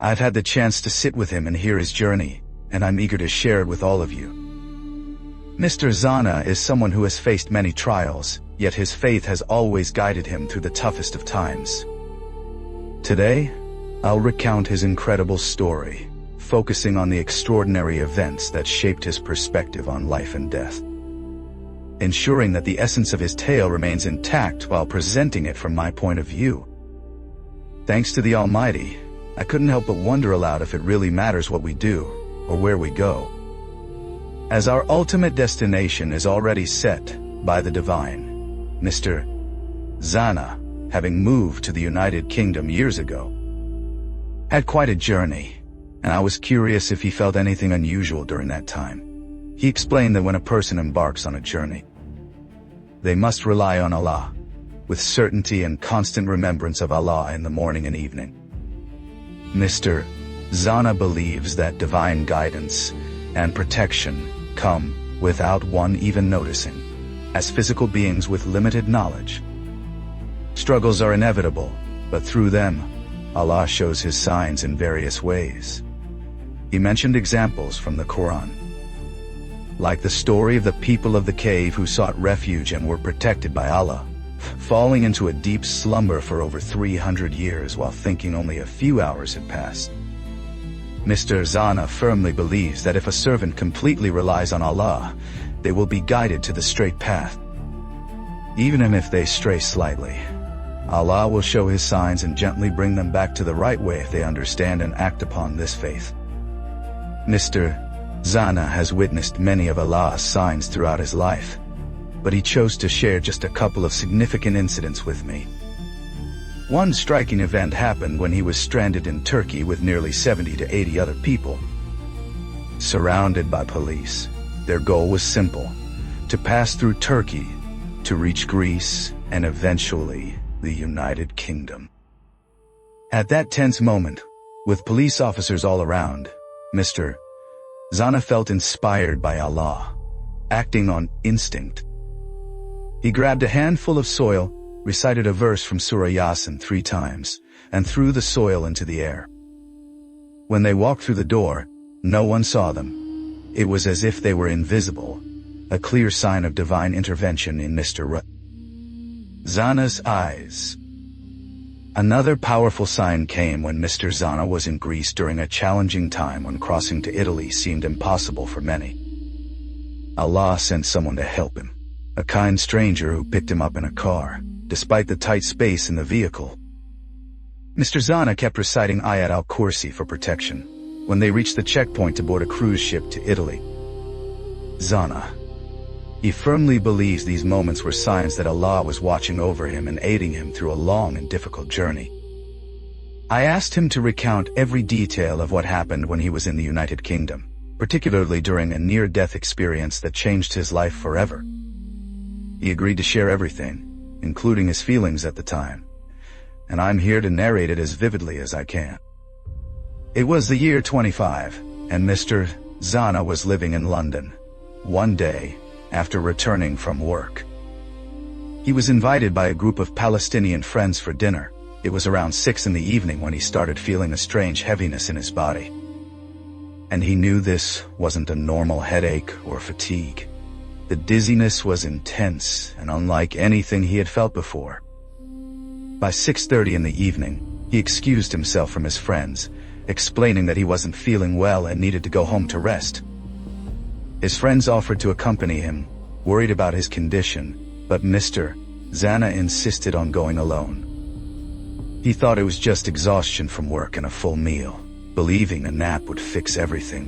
I've had the chance to sit with him and hear his journey, and I'm eager to share it with all of you. Mr. Zana is someone who has faced many trials, yet his faith has always guided him through the toughest of times. Today, I'll recount his incredible story, focusing on the extraordinary events that shaped his perspective on life and death, ensuring that the essence of his tale remains intact while presenting it from my point of view. Thanks to the Almighty, I couldn't help but wonder aloud if it really matters what we do, or where we go, as our ultimate destination is already set by the divine. Mr. Zana, having moved to the United Kingdom years ago, had quite a journey, and I was curious if he felt anything unusual during that time. He explained that when a person embarks on a journey, they must rely on Allah, with certainty and constant remembrance of Allah in the morning and evening. Mr. Zana believes that divine guidance and protection come without one even noticing, as physical beings with limited knowledge. Struggles are inevitable, but through them, Allah shows His signs in various ways. He mentioned examples from the Quran, like the story of the people of the cave who sought refuge and were protected by Allah, falling into a deep slumber for over 300 years while thinking only a few hours had passed. Mr. Zana firmly believes that if a servant completely relies on Allah, they will be guided to the straight path. Even if they stray slightly, Allah will show His signs and gently bring them back to the right way if they understand and act upon this faith. Mr. Zana has witnessed many of Allah's signs throughout his life, but he chose to share just a couple of significant incidents with me. One striking event happened when he was stranded in Turkey with nearly 70 to 80 other people. Surrounded by police, their goal was simple: to pass through Turkey, to reach Greece, and eventually the United Kingdom. At that tense moment, with police officers all around, Mr. Zana felt inspired by Allah, acting on instinct. He grabbed a handful of soil, recited a verse from Surah Yasin 3 times, and threw the soil into the air. When they walked through the door, no one saw them. It was as if they were invisible, a clear sign of divine intervention in Mr. Zana's eyes. Another powerful sign came when Mr. Zana was in Greece during a challenging time when crossing to Italy seemed impossible for many. Allah sent someone to help him, a kind stranger who picked him up in a car, despite the tight space in the vehicle. Mr. Zana kept reciting Ayat al-Kursi for protection when they reached the checkpoint to board a cruise ship to Italy. Zana. He firmly believes these moments were signs that Allah was watching over him and aiding him through a long and difficult journey. I asked him to recount every detail of what happened when he was in the United Kingdom, particularly during a near-death experience that changed his life forever. He agreed to share everything, including his feelings at the time, and I'm here to narrate it as vividly as I can. It was the year 25, and Mr. Zana was living in London. One day, after returning from work, he was invited by a group of Palestinian friends for dinner. It was around 6 in the evening when he started feeling a strange heaviness in his body. And he knew this wasn't a normal headache or fatigue. The dizziness was intense and unlike anything he had felt before. By 6:30 in the evening, he excused himself from his friends, explaining that he wasn't feeling well and needed to go home to rest. His friends offered to accompany him, worried about his condition, but Mr. Zana insisted on going alone. He thought it was just exhaustion from work and a full meal, believing a nap would fix everything.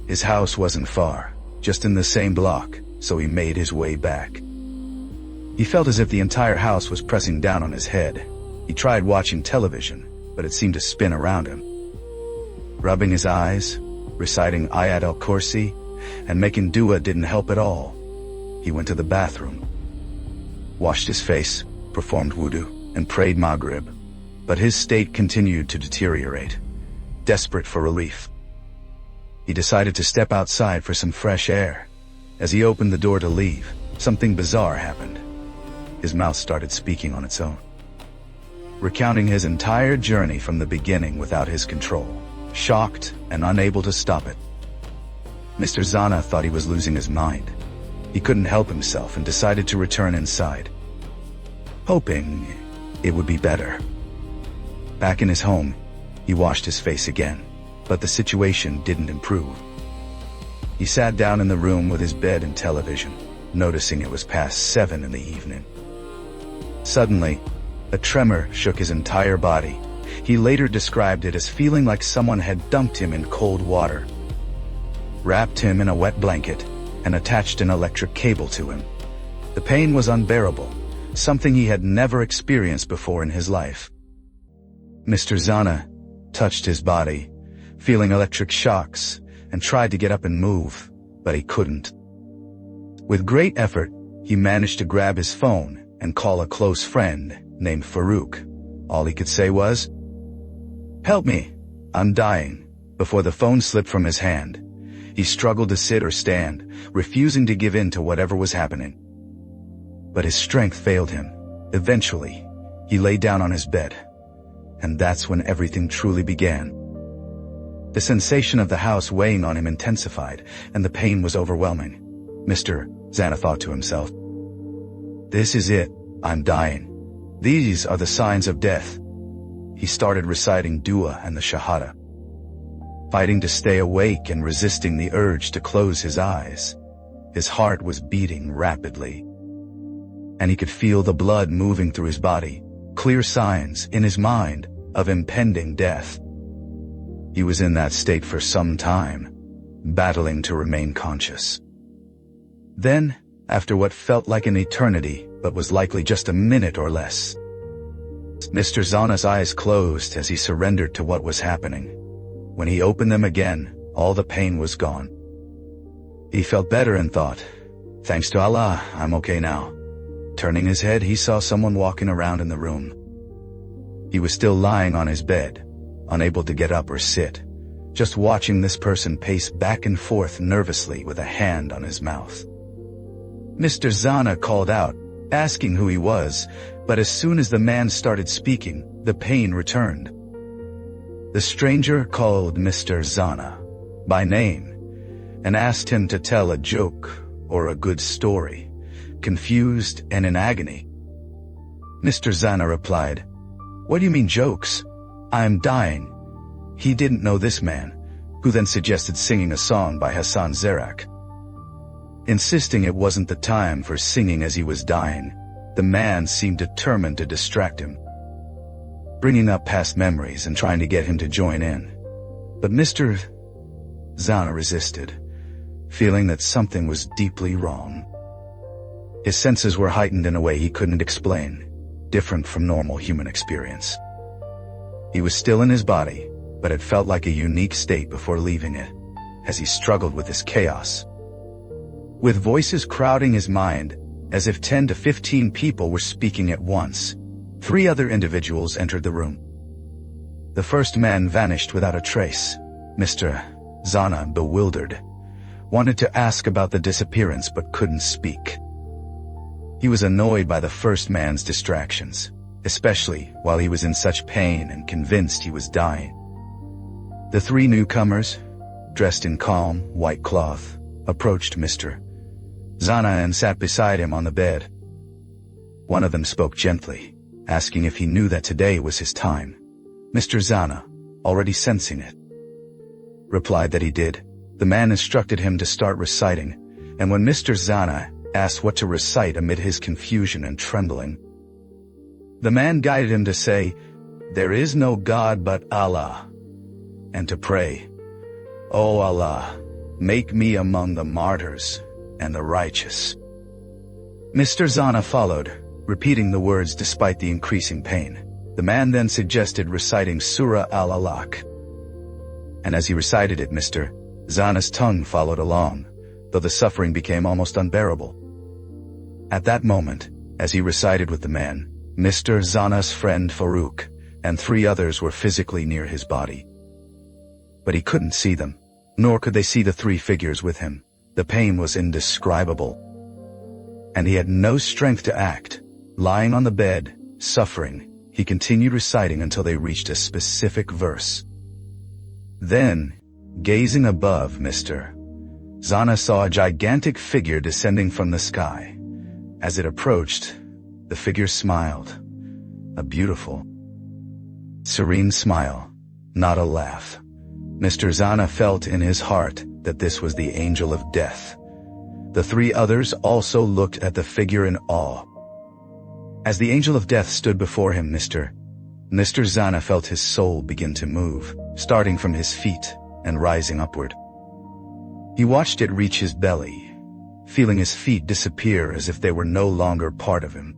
His house wasn't far, just in the same block, so he made his way back. He felt as if the entire house was pressing down on his head. He tried watching television, but it seemed to spin around him. Rubbing his eyes, reciting Ayat al-Kursi, and making dua didn't help at all. He went to the bathroom, washed his face, performed wudu, and prayed Maghrib, but his state continued to deteriorate. Desperate for relief, he decided to step outside for some fresh air. As he opened the door to leave, something bizarre happened. His mouth started speaking on its own. recounting his entire journey from the beginning without his control, shocked and unable to stop it. Mr. Zana thought he was losing his mind. He couldn't help himself and decided to return inside, hoping it would be better. Back in his home, he washed his face again, but the situation didn't improve. He sat down in the room with his bed and television, noticing it was past 7 in the evening. Suddenly, a tremor shook his entire body. He later described it as feeling like someone had dunked him in cold water, wrapped him in a wet blanket, and attached an electric cable to him. The pain was unbearable, something he had never experienced before in his life. Mr. Zana touched his body, feeling electric shocks, and tried to get up and move, but he couldn't. With great effort, he managed to grab his phone and call a close friend named Farouk. All he could say was, "Help me, I'm dying." Before the phone slipped from his hand, he struggled to sit or stand, refusing to give in to whatever was happening. But his strength failed him. Eventually, he lay down on his bed, and that's when everything truly began. The sensation of the house weighing on him intensified, and the pain was overwhelming. Mr. Zana thought to himself, "This is it, I'm dying. These are the signs of death." He started reciting dua and the shahada, fighting to stay awake and resisting the urge to close his eyes. His heart was beating rapidly, and he could feel the blood moving through his body, clear signs in his mind of impending death. He was in that state for some time, battling to remain conscious. Then, after what felt like an eternity, but was likely just a minute or less, Mr. Zana's eyes closed as he surrendered to what was happening. When he opened them again, all the pain was gone. He felt better and thought, "Thanks to Allah, I'm okay now." Turning his head, he saw someone walking around in the room. He was still lying on his bed, unable to get up or sit, just watching this person pace back and forth nervously with a hand on his mouth. Mr. Zana called out, asking who he was, but as soon as the man started speaking, the pain returned. The stranger called Mr. Zana by name and asked him to tell a joke or a good story, confused and in agony. Mr. Zana replied, "What do you mean jokes? I'm dying." He didn't know this man, who then suggested singing a song by Hassan Zerak. Insisting it wasn't the time for singing as he was dying, the man seemed determined to distract him, bringing up past memories and trying to get him to join in. But Mr. Zana resisted, feeling that something was deeply wrong. His senses were heightened in a way he couldn't explain, different from normal human experience. He was still in his body, but it felt like a unique state before leaving it, as he struggled with this chaos. With voices crowding his mind, as if 10 to 15 people were speaking at once, 3 other individuals entered the room. The first man vanished without a trace. Mr. Zana, bewildered, wanted to ask about the disappearance but couldn't speak. He was annoyed by the first man's distractions, especially while he was in such pain and convinced he was dying. The 3 newcomers, dressed in calm, white cloth, approached Mr. Zana and sat beside him on the bed. One of them spoke gently, asking if he knew that today was his time. Mr. Zana, already sensing it, replied that he did. The man instructed him to start reciting, and when Mr. Zana asked what to recite amid his confusion and trembling, the man guided him to say, "There is no God but Allah," and to pray, "O Allah, make me among the martyrs and the righteous." Mr. Zana followed, repeating the words despite the increasing pain. The man then suggested reciting Surah Al-Alaq, and as he recited it, Mr. Zana's tongue followed along, though the suffering became almost unbearable. At that moment, as he recited with the man, Mr. Zana's friend Farouk and 3 others were physically near his body. But he couldn't see them, nor could they see the 3 figures with him. The pain was indescribable, and he had no strength to act. Lying on the bed, suffering, He continued reciting until they reached a specific verse. Then, gazing above, Mr. Zana saw a gigantic figure descending from the sky. As it approached, the figure smiled. A beautiful, serene smile, not a laugh. Mr. Zana felt in his heart that this was the angel of death. The three others also looked at the figure in awe. As the angel of death stood before him, Mr. Zana felt his soul begin to move, starting from his feet and rising upward. He watched it reach his belly, feeling his feet disappear as if they were no longer part of him.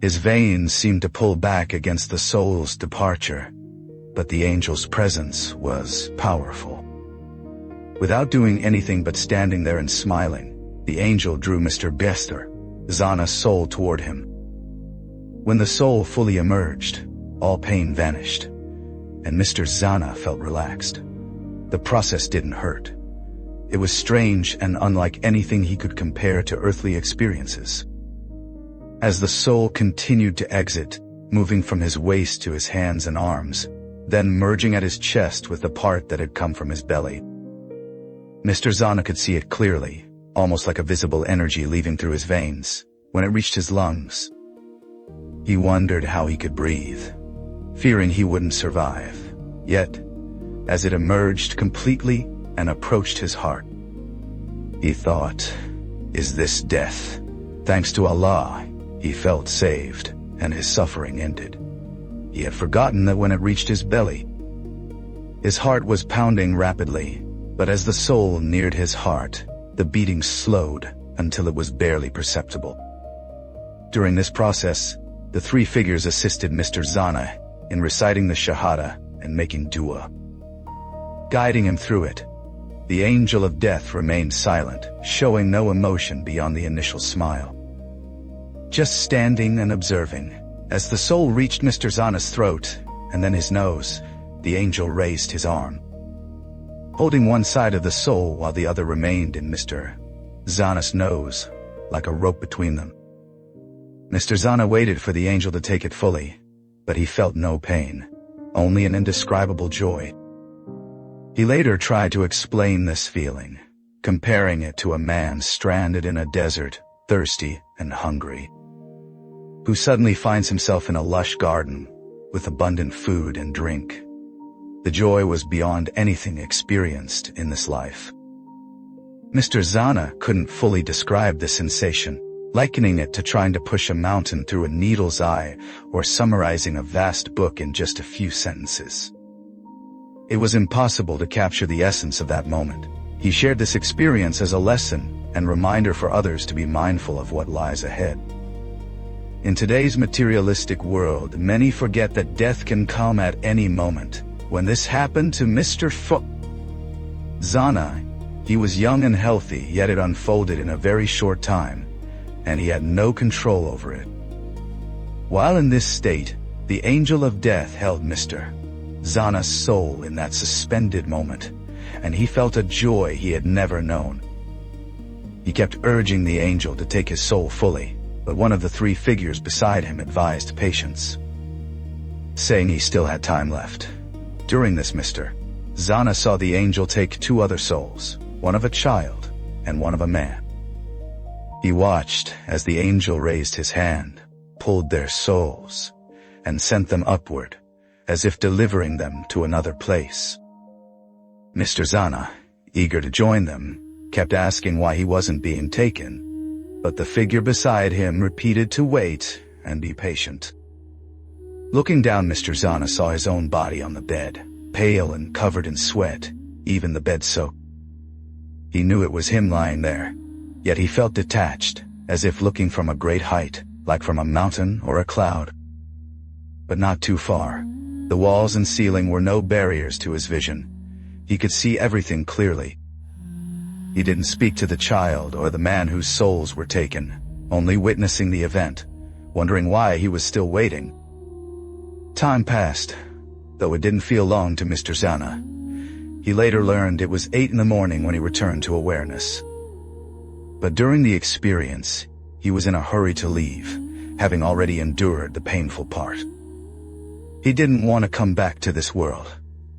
His veins seemed to pull back against the soul's departure, but the angel's presence was powerful. Without doing anything but standing there and smiling, the angel drew Mr. Zana's soul toward him. When the soul fully emerged, all pain vanished, and Mr. Zana felt relaxed. The process didn't hurt. It was strange and unlike anything he could compare to earthly experiences. As the soul continued to exit, moving from his waist to his hands and arms, then merging at his chest with the part that had come from his belly, Mr. Zana could see it clearly, almost like a visible energy leaving through his veins. When it reached his lungs, he wondered how he could breathe, fearing he wouldn't survive. Yet, as it emerged completely and approached his heart, he thought, "Is this death?" Thanks to Allah, he felt saved, and his suffering ended. He had forgotten that when it reached his belly, his heart was pounding rapidly, but as the soul neared his heart, the beating slowed until it was barely perceptible. During this process, the three figures assisted Mr. Zana in reciting the Shahada and making dua. Guiding him through it, the angel of death remained silent, showing no emotion beyond the initial smile. Just standing and observing. As the soul reached Mr. Zana's throat, and then his nose, the angel raised his arm, holding one side of the soul while the other remained in Mr. Zana's nose, like a rope between them. Mr. Zana waited for the angel to take it fully, but he felt no pain, only an indescribable joy. He later tried to explain this feeling, comparing it to a man stranded in a desert, thirsty and hungry, who suddenly finds himself in a lush garden with abundant food and drink. The joy was beyond anything experienced in this life. Mr. Zana couldn't fully describe the sensation, likening it to trying to push a mountain through a needle's eye or summarizing a vast book in just a few sentences. It was impossible to capture the essence of that moment. He shared this experience as a lesson and reminder for others to be mindful of what lies ahead. In today's materialistic world, many forget that death can come at any moment. When this happened to Mr. Zana, he was young and healthy, yet it unfolded in a very short time, and he had no control over it. While in this state, the angel of death held Mr. Zana's soul in that suspended moment, and he felt a joy he had never known. He kept urging the angel to take his soul fully, but one of the three figures beside him advised patience, saying he still had time left. During this, Mr. Zana saw the angel take two other souls, one of a child and one of a man. He watched as the angel raised his hand, pulled their souls, and sent them upward, as if delivering them to another place. Mr. Zana, eager to join them, kept asking why he wasn't being taken, but the figure beside him repeated to wait and be patient. Looking down, Mr. Zana saw his own body on the bed, pale and covered in sweat, even the bed soaked. He knew it was him lying there, yet he felt detached, as if looking from a great height, like from a mountain or a cloud. But not too far. The walls and ceiling were no barriers to his vision. He could see everything clearly. He didn't speak to the child or the man whose souls were taken, only witnessing the event, wondering why he was still waiting. Time passed, though it didn't feel long to Mr. Zana. He later learned it was 8 in the morning when he returned to awareness. But during the experience, he was in a hurry to leave, having already endured the painful part. He didn't want to come back to this world,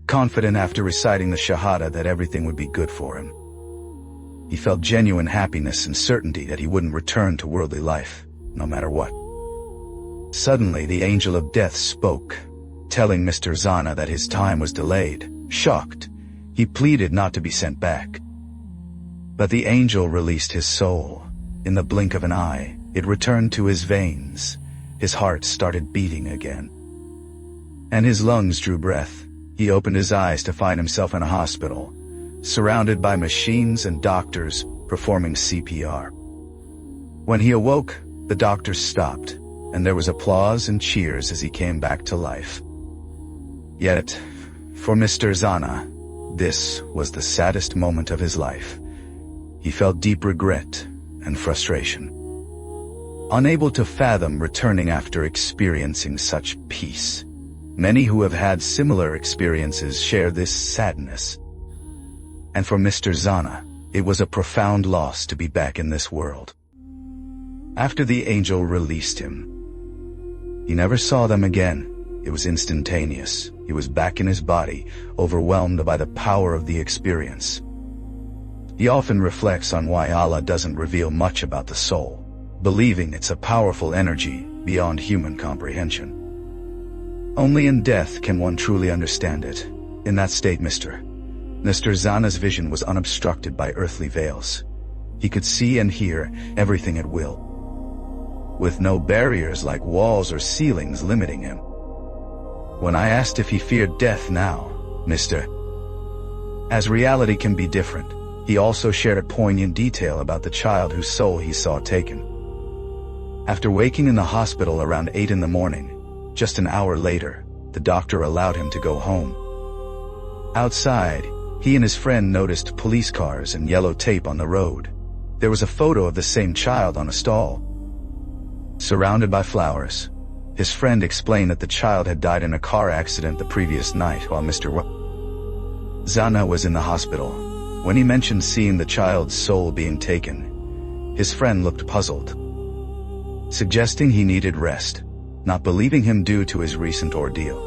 confident after reciting the Shahada that everything would be good for him. He felt genuine happiness and certainty that he wouldn't return to worldly life, no matter what. Suddenly, the angel of death spoke, telling Mr. Zana that his time was delayed. Shocked, he pleaded not to be sent back. But the angel released his soul. In the blink of an eye, it returned to his veins. His heart started beating again. And his lungs drew breath. He opened his eyes to find himself in a hospital, surrounded by machines and doctors performing CPR. When he awoke, the doctors stopped, and there was applause and cheers as he came back to life. Yet, for Mr. Zana, this was the saddest moment of his life. He felt deep regret and frustration, unable to fathom returning after experiencing such peace. Many who have had similar experiences share this sadness. And for Mr. Zana, it was a profound loss to be back in this world. After the angel released him, he never saw them again. It was instantaneous. He was back in his body, overwhelmed by the power of the experience. He often reflects on why Allah doesn't reveal much about the soul, believing it's a powerful energy beyond human comprehension. Only in death can one truly understand it. In that state, Mr. Zana's vision was unobstructed by earthly veils. He could see and hear everything at will, with no barriers like walls or ceilings limiting him. When I asked if he feared death now, Mr. As reality can be different, he also shared a poignant detail about the child whose soul he saw taken. After waking in the hospital around 8 in the morning, just an hour later, the doctor allowed him to go home. Outside, he and his friend noticed police cars and yellow tape on the road. There was a photo of the same child on a stall, surrounded by flowers. His friend explained that the child had died in a car accident the previous night while Mr. Zana was in the hospital. When he mentioned seeing the child's soul being taken, his friend looked puzzled, suggesting he needed rest, not believing him due to his recent ordeal.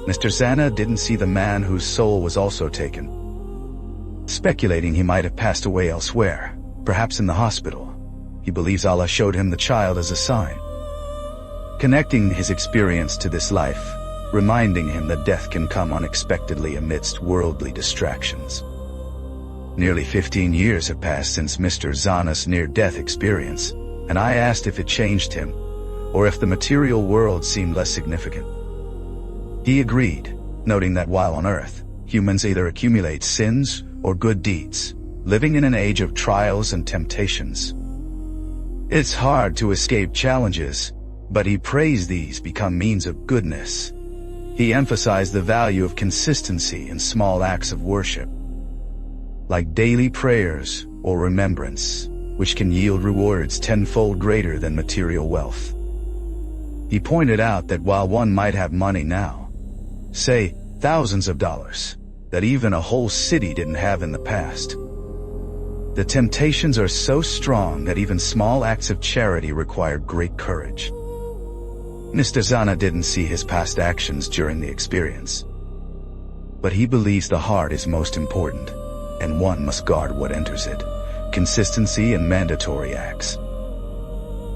Mr. Zana didn't see the man whose soul was also taken, speculating he might have passed away elsewhere, perhaps in the hospital. He believes Allah showed him the child as a sign, connecting his experience to this life, reminding him that death can come unexpectedly amidst worldly distractions. Nearly 15 years have passed since Mr. Zana's near-death experience, and I asked if it changed him, or if the material world seemed less significant. He agreed, noting that while on earth, humans either accumulate sins or good deeds, living in an age of trials and temptations. It's hard to escape challenges, but he prays these become means of goodness. He emphasized the value of consistency in small acts of worship, like daily prayers or remembrance, which can yield rewards tenfold greater than material wealth. He pointed out that while one might have money now, say thousands of dollars, that even a whole city didn't have in the past, the temptations are so strong that even small acts of charity require great courage. Mr. Zana didn't see his past actions during the experience, but he believes the heart is most important, and one must guard what enters it. Consistency and mandatory acts.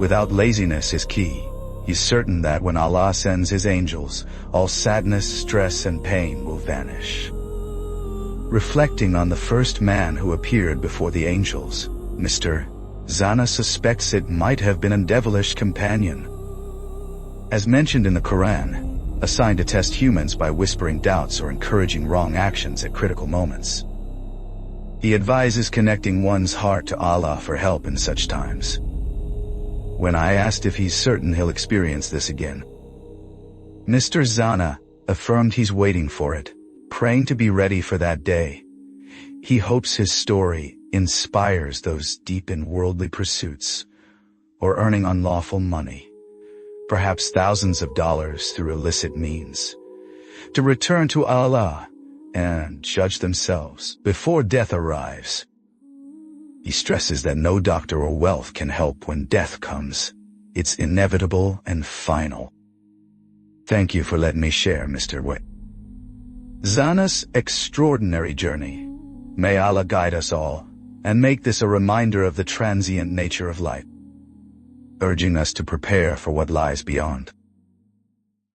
Without laziness is key. He's certain that when Allah sends His angels, all sadness, stress, and pain will vanish. Reflecting on the first man who appeared before the angels, Mr. Zana suspects it might have been a devilish companion. As mentioned in the Quran, assigned to test humans by whispering doubts or encouraging wrong actions at critical moments. He advises connecting one's heart to Allah for help in such times. When I asked if he's certain he'll experience this again, Mr. Zana affirmed he's waiting for it, praying to be ready for that day. He hopes his story inspires those deep in worldly pursuits, or earning unlawful money, perhaps thousands of dollars through illicit means, to return to Allah and judge themselves before death arrives. He stresses that no doctor or wealth can help when death comes. It's inevitable and final. Thank you for letting me share, Mr. Way. Zana's extraordinary journey. May Allah guide us all, and make this a reminder of the transient nature of life, urging us to prepare for what lies beyond.